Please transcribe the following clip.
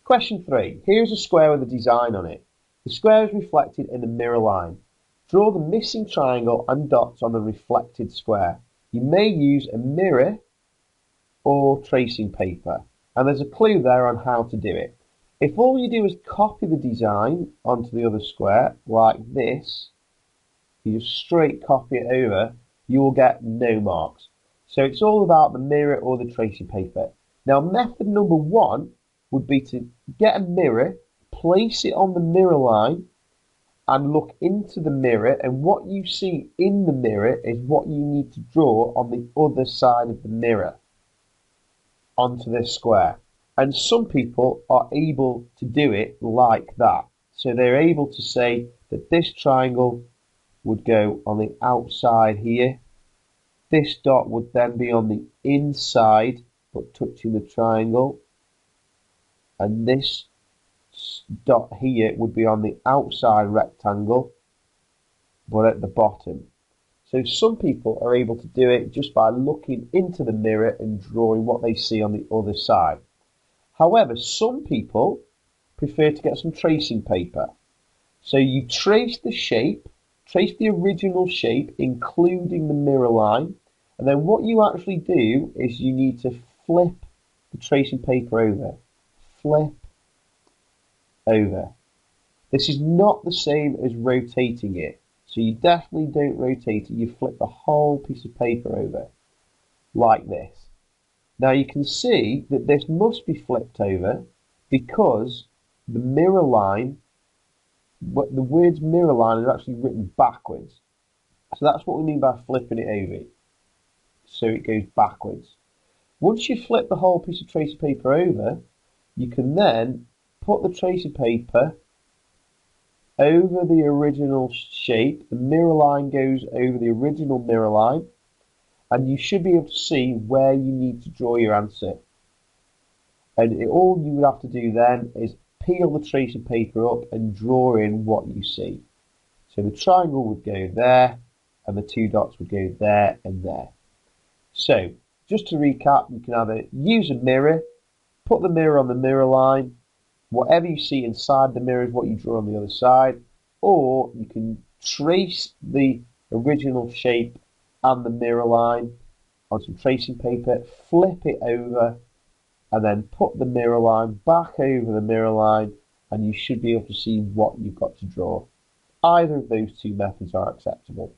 Question 3. Here's a square with a design on it. The square is reflected in the mirror line. Draw the missing triangle and dots on the reflected square. You may use a mirror or tracing paper, and there's a clue there on how to do it. If all you do is copy the design onto the other square, like this, you just straight copy it over, you will get no marks. So it's all about the mirror or the tracing paper. Now, method number 1 would be to get a mirror, place it on the mirror line, and look into the mirror, and what you see in the mirror is what you need to draw on the other side of the mirror onto this square. And some people are able to do it like that. So they're able to say that this triangle would go on the outside here. This dot would then be on the inside, but touching the triangle. And this dot here would be on the outside rectangle, but at the bottom. So some people are able to do it just by looking into the mirror and drawing what they see on the other side. However, some people prefer to get some tracing paper. So you trace the shape, trace the original shape, including the mirror line, and then what you actually do is you need to flip the tracing paper over. Flip over. This is not the same as rotating it, so you definitely don't rotate it. You flip the whole piece of paper over like this. Now you can see that this must be flipped over because the mirror line, the words mirror line is actually written backwards. So that's what we mean by flipping it over. So it goes backwards. Once you flip the whole piece of tracing paper over, you can then put the tracing paper over the original shape. The mirror line goes over the original mirror line, and you should be able to see where you need to draw your answer. And all you would have to do then is peel the tracing paper up and draw in what you see. So the triangle would go there, and the 2 dots would go there and there. So just to recap, you can either use a mirror, put the mirror on the mirror line, whatever you see inside the mirror is what you draw on the other side, or you can trace the original shape and the mirror line on some tracing paper, flip it over, and then put the mirror line back over the mirror line, and you should be able to see what you've got to draw. Either of those 2 methods are acceptable.